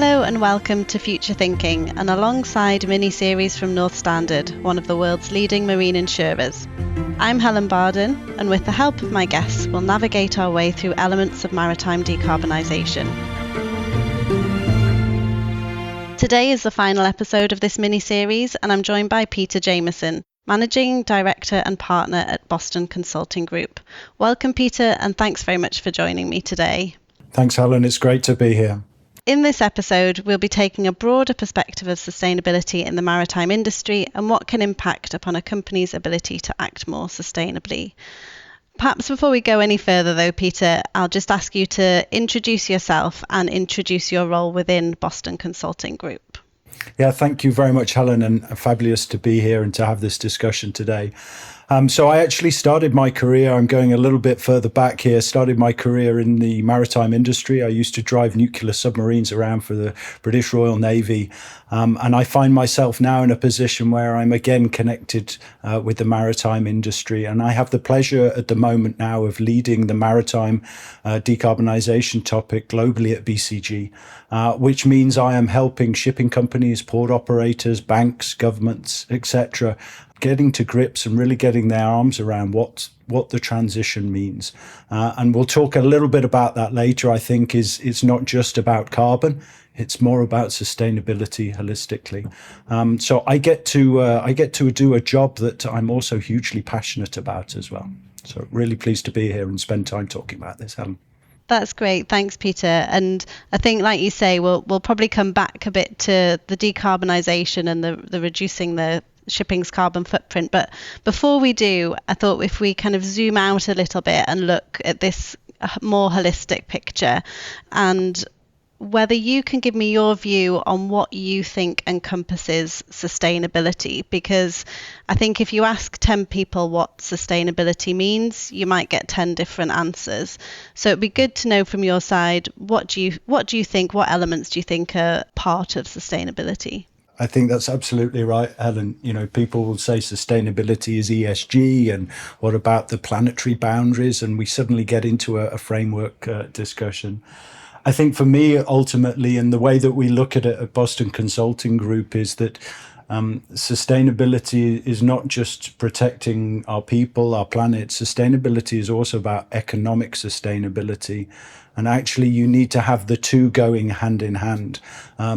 Hello and welcome to Future Thinking, an alongside mini-series from North Standard, one of the world's leading marine insurers. I'm Helen Barden, and with the help of my guests, we'll navigate our way through elements of maritime decarbonisation. Today is the final episode of this mini-series, and I'm joined by Peter Jameson, Managing Director and Partner at Boston Consulting Group. Welcome, Peter, and thanks very much for joining me today. Thanks, Helen. It's great to be here. In this episode, we'll be taking a broader perspective of sustainability in the maritime industry and what can impact upon a company's ability to act more sustainably. Perhaps before we go any further though, Peter, I'll just ask you to introduce yourself and introduce your role within Boston Consulting Group. Yeah, thank you very much, Helen, and fabulous to be here and to have this discussion today. So I actually started my career, I'm going a little bit further back here, started my career in the maritime industry. I used to drive nuclear submarines around for the British Royal Navy. And I find myself now in a position where I'm again connected with the maritime industry. And I have the pleasure at the moment now of leading the maritime decarbonisation topic globally at BCG, which means I am helping shipping companies, port operators, banks, governments, etc., getting to grips and really getting their arms around what the transition means. And we'll talk a little bit about that later. I think it's not just about carbon. It's more about sustainability holistically. So I get to do a job that I'm also hugely passionate about as well. So really pleased to be here and spend time talking about this, Helen. That's great. Thanks, Peter. And I think, like you say, we'll probably come back a bit to the decarbonisation and the reducing the shipping's carbon footprint. But before we do, I thought if we kind of zoom out a little bit and look at this more holistic picture, and whether you can give me your view on what you think encompasses sustainability, because I think if you ask 10 people what sustainability means, you might get 10 different answers. So it'd be good to know from your side, what do you think, what elements do you think are part of sustainability? I think that's absolutely right, Helen. You know, people will say sustainability is ESG, and what about the planetary boundaries? And we suddenly get into a framework discussion. I think for me, ultimately, and the way that we look at it at Boston Consulting Group is that sustainability is not just protecting our people, our planet. Sustainability is also about economic sustainability. And actually, you need to have the two going hand in hand,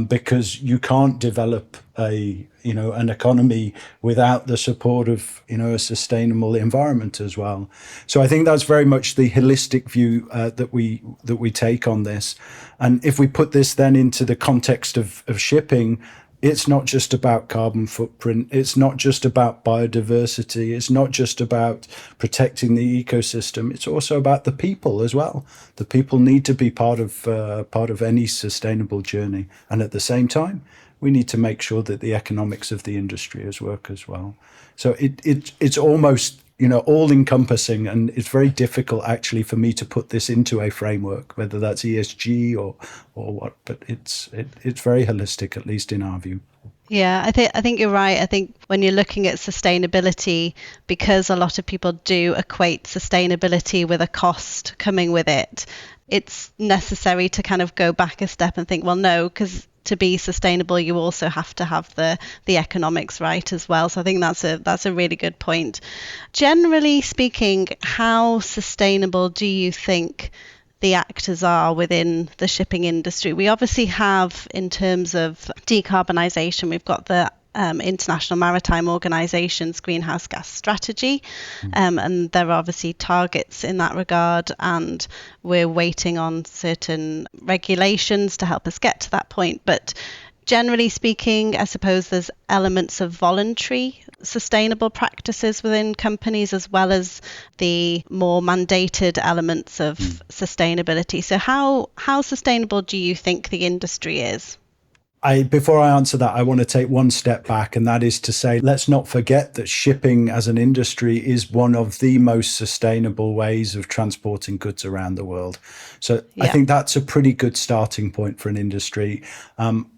because you can't develop an economy without the support of a sustainable environment as well. So I think that's very much the holistic view that we take on this. And if we put this then into the context of shipping, it's not just about carbon footprint. It's not just about biodiversity. It's not just about protecting the ecosystem. It's also about the people as well. The people need to be part of any sustainable journey. And at the same time, we need to make sure that the economics of the industry work as well. So it's almost all encompassing, and it's very difficult actually for me to put this into a framework, whether that's ESG or what, but it's very holistic, at least in our view. Yeah, I think you're right. I think when you're looking at sustainability, because a lot of people do equate sustainability with a cost coming with it, it's necessary to kind of go back a step and think, well, no, because to be sustainable, you also have to have the economics right as well. So I think that's a really good point. Generally speaking, how sustainable do you think the actors are within the shipping industry? We obviously have, in terms of decarbonisation, we've got the International Maritime Organization's greenhouse gas strategy, and there are obviously targets in that regard, and we're waiting on certain regulations to help us get to that point. But generally speaking, I suppose there's elements of voluntary sustainable practices within companies, as well as the more mandated elements of sustainability. So how sustainable do you think the industry is? Before I answer that, I want to take one step back, and that is to say, let's not forget that shipping as an industry is one of the most sustainable ways of transporting goods around the world. So yeah. I think that's a pretty good starting point for an industry.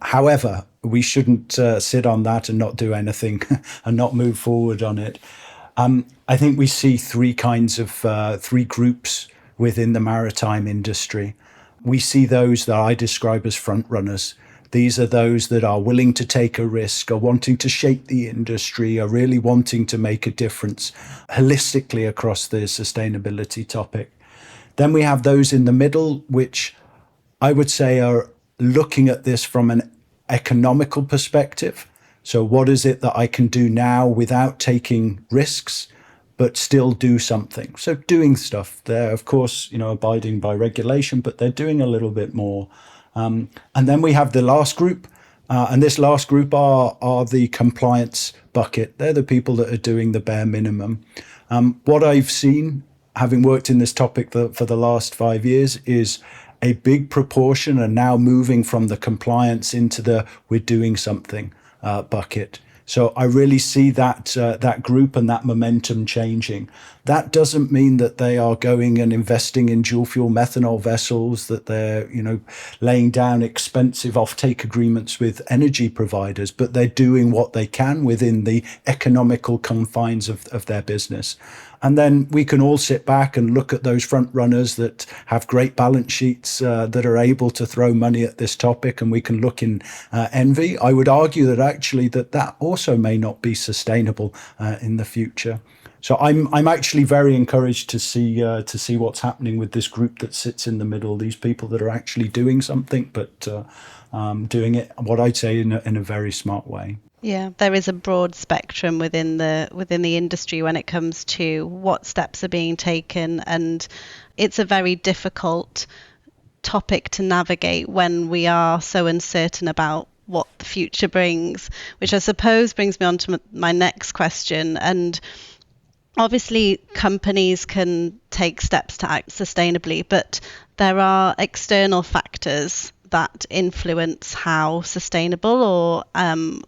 However, we shouldn't sit on that and not do anything and not move forward on it. I think we see three groups within the maritime industry. We see those that I describe as front runners. These are those that are willing to take a risk, are wanting to shape the industry, are really wanting to make a difference holistically across the sustainability topic. Then we have those in the middle, which I would say are looking at this from an economical perspective. So what is it that I can do now without taking risks, but still do something? So doing stuff. They're, of course, abiding by regulation, but they're doing a little bit more. And then we have the last group. And this last group are the compliance bucket. They're the people that are doing the bare minimum. What I've seen, having worked in this topic for the last 5 years, is a big proportion are now moving from the compliance into the we're doing something bucket. So I really see that group and that momentum changing. That doesn't mean that they are going and investing in dual fuel methanol vessels, that they're laying down expensive offtake agreements with energy providers, but they're doing what they can within the economical confines of their business. And then we can all sit back and look at those front runners that have great balance sheets that are able to throw money at this topic, and we can look in envy. I would argue that actually that also may not be sustainable in the future. So I'm actually very encouraged to see what's happening with this group that sits in the middle. These people that are actually doing something, but doing it, what I'd say, in a very smart way. Yeah, there is a broad spectrum within the industry when it comes to what steps are being taken, and it's a very difficult topic to navigate when we are so uncertain about what the future brings, which I suppose brings me on to my next question. And obviously companies can take steps to act sustainably, but there are external factors that influence how sustainable or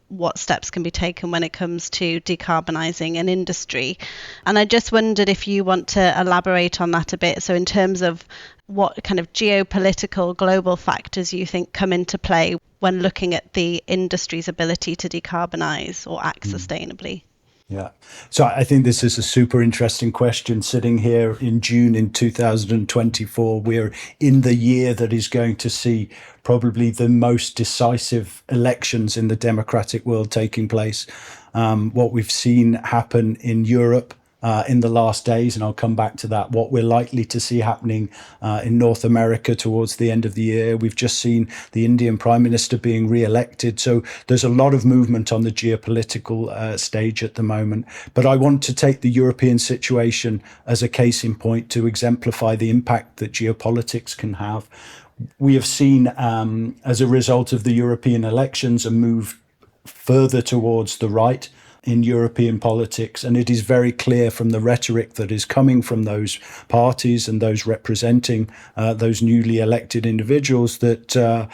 what steps can be taken when it comes to decarbonising an industry. And I just wondered if you want to elaborate on that a bit. So in terms of what kind of geopolitical global factors you think come into play when looking at the industry's ability to decarbonise or act sustainably. Yeah. So I think this is a super interesting question. Sitting here in June in 2024, we're in the year that is going to see probably the most decisive elections in the democratic world taking place. What we've seen happen in Europe in the last days, and I'll come back to that, what we're likely to see happening in North America towards the end of the year. We've just seen the Indian Prime Minister being re-elected. So there's a lot of movement on the geopolitical stage at the moment. But I want to take the European situation as a case in point to exemplify the impact that geopolitics can have. We have seen, as a result of the European elections, a move further towards the right in European politics. And it is very clear from the rhetoric that is coming from those parties and those representing those newly elected individuals that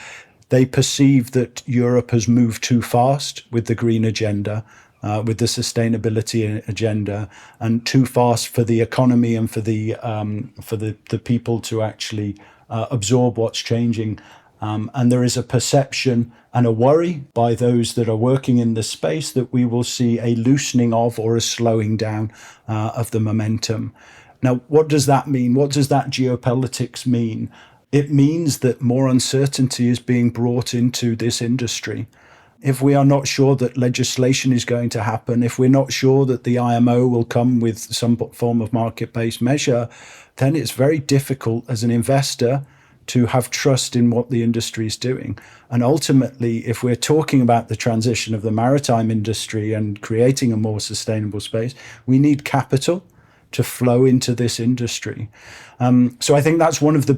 they perceive that Europe has moved too fast with the green agenda, with the sustainability agenda, and too fast for the economy and for the people to actually absorb what's changing. And there is a perception and a worry by those that are working in this space that we will see a loosening of or a slowing down of the momentum. Now, what does that mean? What does that geopolitics mean? It means that more uncertainty is being brought into this industry. If we are not sure that legislation is going to happen, if we're not sure that the IMO will come with some form of market-based measure, then it's very difficult as an investor to have trust in what the industry is doing. And ultimately, if we're talking about the transition of the maritime industry and creating a more sustainable space, we need capital to flow into this industry. So I think that's one of the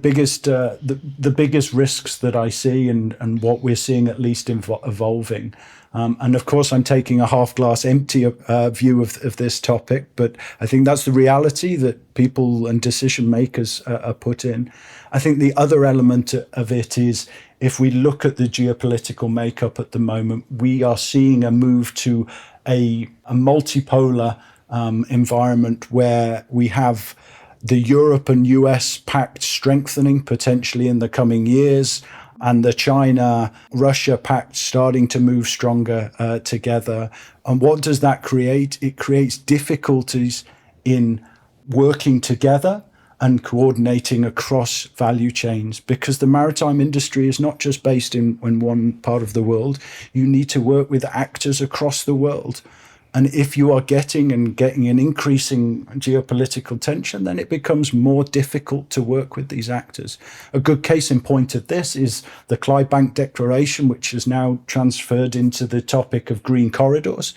biggest risks that I see and what we're seeing at least evolving. And of course, I'm taking a half glass empty view of this topic, but I think that's the reality that people and decision makers are put in. I think the other element of it is, if we look at the geopolitical makeup at the moment, we are seeing a move to a multipolar environment where we have the Europe and US pact strengthening potentially in the coming years, and the China-Russia pact starting to move stronger together. And what does that create? It creates difficulties in working together and coordinating across value chains, because the maritime industry is not just based in one part of the world. You need to work with actors across the world. And if you are getting an increasing geopolitical tension, then it becomes more difficult to work with these actors. A good case in point of this is the Clydebank Declaration, which has now transferred into the topic of green corridors.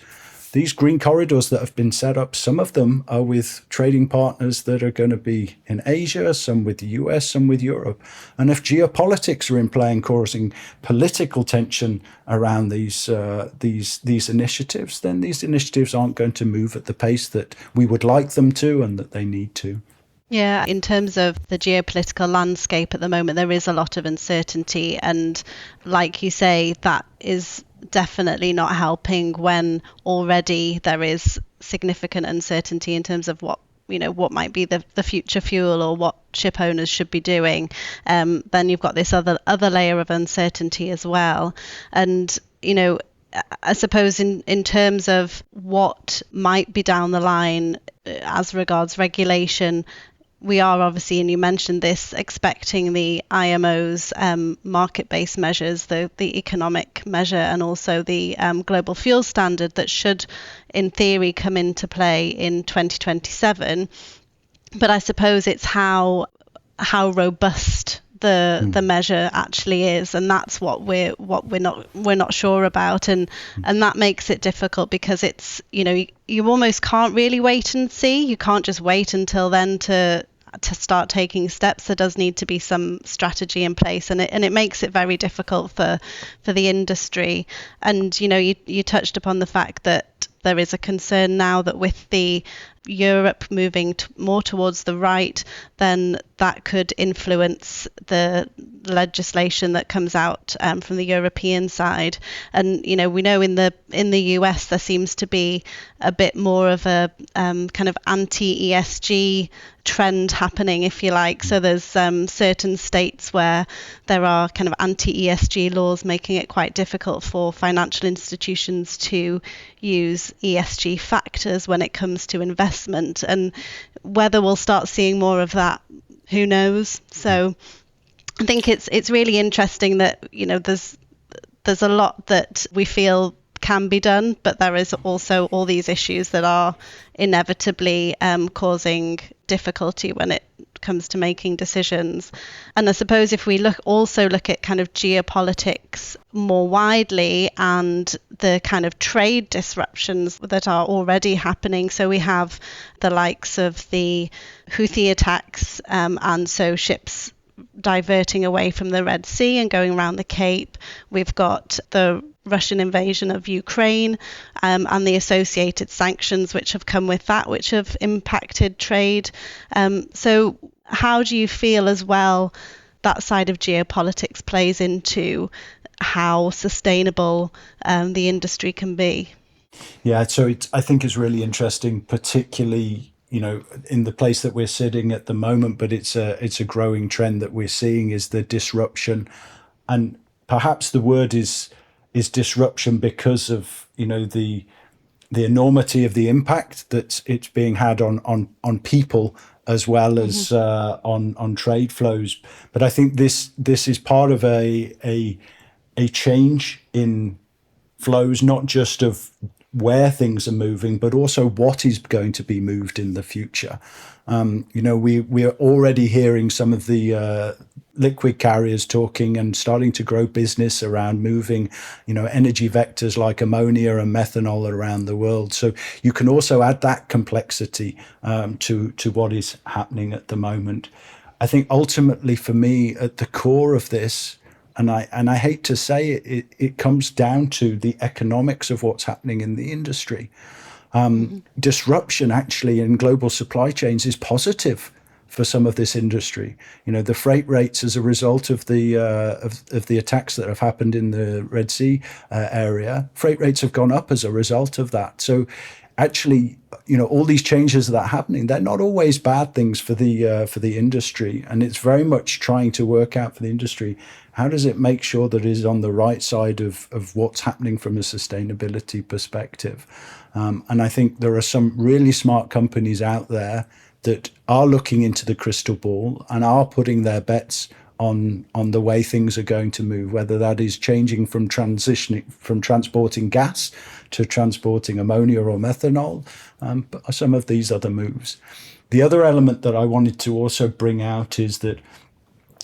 These green corridors that have been set up, some of them are with trading partners that are going to be in Asia, some with the US, some with Europe. And if geopolitics are in play and causing political tension around these initiatives, then these initiatives aren't going to move at the pace that we would like them to and that they need to. Yeah, in terms of the geopolitical landscape at the moment, there is a lot of uncertainty. And like you say, that is definitely not helping when already there is significant uncertainty in terms of what might be the future fuel or what ship owners should be doing. Then you've got this other layer of uncertainty as well. And, I suppose in terms of what might be down the line as regards regulation, we are obviously, and you mentioned this, expecting the IMO's market-based measures, the economic measure, and also the global fuel standard that should, in theory, come into play in 2027. But I suppose it's how robust the measure actually is, and that's what we're not sure about, and that makes it difficult, because it's you almost can't really wait and see. You can't just wait until then to start taking steps. There does need to be some strategy in place, and it makes it very difficult for the industry. And you touched upon the fact that there is a concern now that with the Europe moving more towards the right, then that could influence the legislation that comes out from the European side. And we know in the US there seems to be a bit more of a kind of anti-ESG trend happening, if you like. So there's certain states where there are kind of anti-ESG laws, making it quite difficult for financial institutions to use ESG factors when it comes to investment. And whether we'll start seeing more of that, who knows? So I think it's really interesting that there's a lot that we feel can be done, but there is also all these issues that are inevitably causing difficulty when it comes to making decisions. And I suppose if we look at kind of geopolitics more widely and the kind of trade disruptions that are already happening, so we have the likes of the Houthi attacks, and so ships diverting away from the Red Sea and going around the Cape. We've got the Russian invasion of Ukraine, and the associated sanctions which have come with that, which have impacted trade. So how do you feel as well that side of geopolitics plays into how sustainable the industry can be? Yeah, so I think it's really interesting, particularly in the place that we're sitting at the moment, but it's a growing trend that we're seeing, is the disruption. And perhaps the word is disruption because of the enormity of the impact that it's being had on people as well as on trade flows. But I think this is part of a change in flows, not just of where things are moving, but also what is going to be moved in the future. We are already hearing some of the liquid carriers talking and starting to grow business around moving, energy vectors like ammonia and methanol around the world. So you can also add that complexity to what is happening at the moment. I think ultimately for me, at the core of this, and I hate to say it comes down to the economics of what's happening in the industry. Disruption actually in global supply chains is positive for some of this industry. The freight rates as a result of the attacks that have happened in the Red Sea area, freight rates have gone up as a result of that. So actually, all these changes that are happening, they're not always bad things for the industry. And it's very much trying to work out for the industry, how does it make sure that it is on the right side of what's happening from a sustainability perspective? And I think there are some really smart companies out there that are looking into the crystal ball and are putting their bets on the way things are going to move, whether that is changing from transporting gas to transporting ammonia or methanol, but some of these other moves. The other element that I wanted to also bring out is that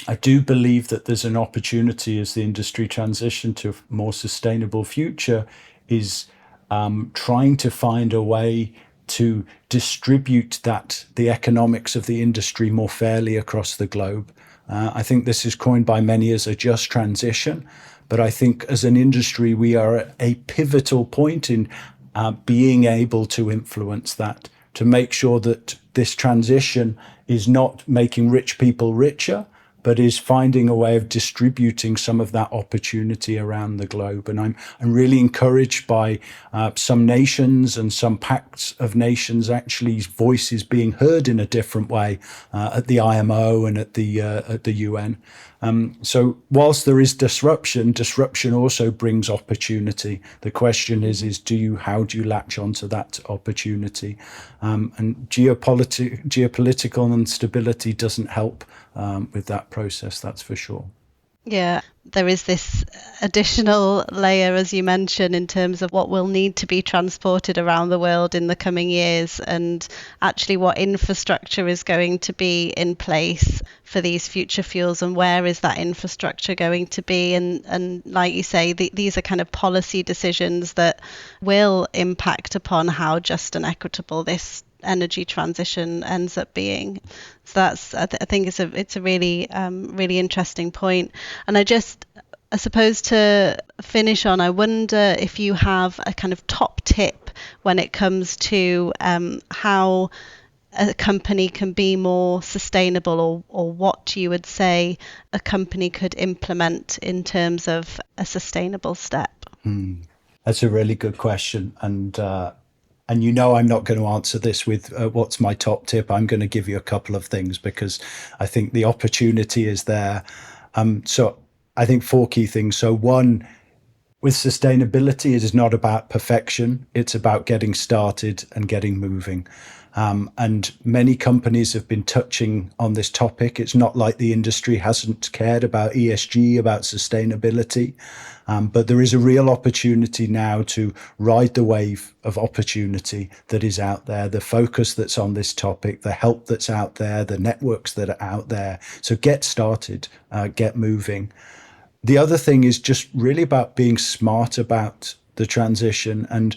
I do believe that there's an opportunity as the industry transition to a more sustainable future is trying to find a way to distribute the economics of the industry more fairly across the globe. I think this is coined by many as a just transition, but I think as an industry, we are at a pivotal point in being able to influence that, to make sure that this transition is not making rich people richer, but is finding a way of distributing some of that opportunity around the globe. And I'm really encouraged by some nations and some pacts of nations actually voices being heard in a different way at the IMO and at the UN. So whilst there is disruption also brings opportunity. The question is how do you latch onto that opportunity? And geopolitical instability doesn't help with that process, that's for sure. Yeah, there is this additional layer, as you mentioned, in terms of what will need to be transported around the world in the coming years, and actually what infrastructure is going to be in place for these future fuels, and where is that infrastructure going to be. And like you say, these are kind of policy decisions that will impact upon how just and equitable this energy transition ends up being. So that's I think it's a really really interesting point. And I suppose to finish on, I wonder if you have a kind of top tip when it comes to how a company can be more sustainable, or what you would say a company could implement in terms of a sustainable step. That's a really good question. And I'm not going to answer this with what's my top tip. I'm going to give you a couple of things because I think the opportunity is there. So I think 4 key things. So one, with sustainability, it is not about perfection. It's about getting started and getting moving. And many companies have been touching on this topic. It's not like the industry hasn't cared about ESG, about sustainability, but there is a real opportunity now to ride the wave of opportunity that is out there, the focus that's on this topic, the help that's out there, the networks that are out there. So get started, get moving. The other thing is just really about being smart about the transition. And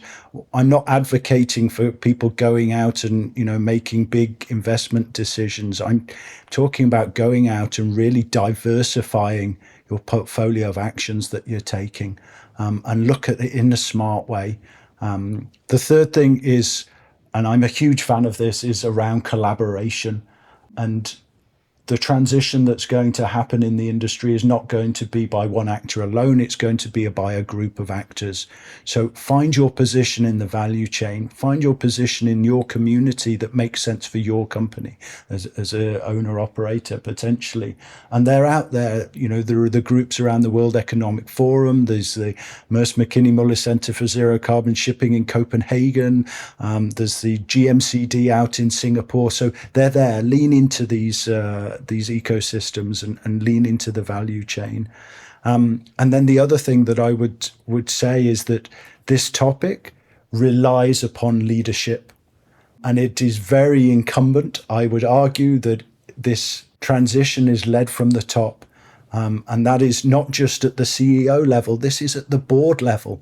I'm not advocating for people going out and, making big investment decisions. I'm talking about going out and really diversifying your portfolio of actions that you're taking, and look at it in a smart way. The third thing is, and I'm a huge fan of this, is around collaboration. And the transition that's going to happen in the industry is not going to be by one actor alone. It's going to be by a group of actors. So find your position in the value chain, find your position in your community that makes sense for your company as a owner operator potentially. And they're out there, there are the groups around the World Economic Forum. There's the Mercer McKinney Muller Center for Zero Carbon Shipping in Copenhagen. There's the GMCD out in Singapore. So they're there. Lean into these ecosystems and lean into the value chain. And then the other thing that I would say is that this topic relies upon leadership, and it is very incumbent. I would argue that this transition is led from the top, and that is not just at the CEO level. This is at the board level.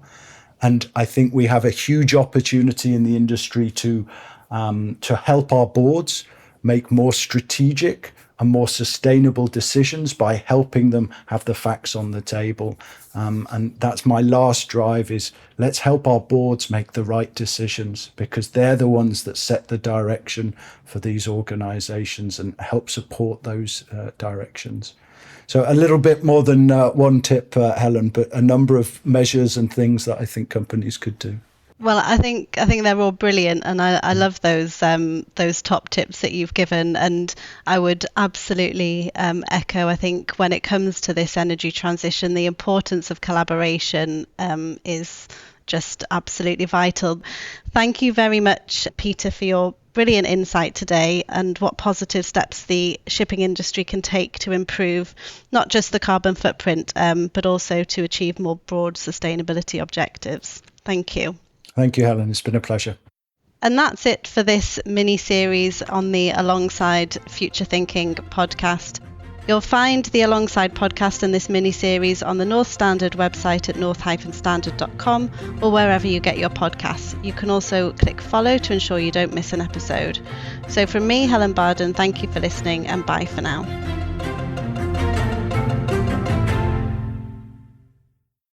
And I think we have a huge opportunity in the industry to help our boards make more strategic and more sustainable decisions by helping them have the facts on the table. And that's my last drive, is let's help our boards make the right decisions, because they're the ones that set the direction for these organizations and help support those directions. So a little bit more than one tip, Helen, but a number of measures and things that I think companies could do. Well, I think they're all brilliant, and I love those top tips that you've given, and I would absolutely echo. I think when it comes to this energy transition, the importance of collaboration is just absolutely vital. Thank you very much, Peter, for your brilliant insight today and what positive steps the shipping industry can take to improve not just the carbon footprint, but also to achieve more broad sustainability objectives. Thank you. Thank you, Helen. It's been a pleasure. And that's it for this mini-series on the Alongside Future Thinking podcast. You'll find the Alongside podcast and this mini-series on the North Standard website at north-standard.com or wherever you get your podcasts. You can also click follow to ensure you don't miss an episode. So from me, Helen Barden, thank you for listening and bye for now.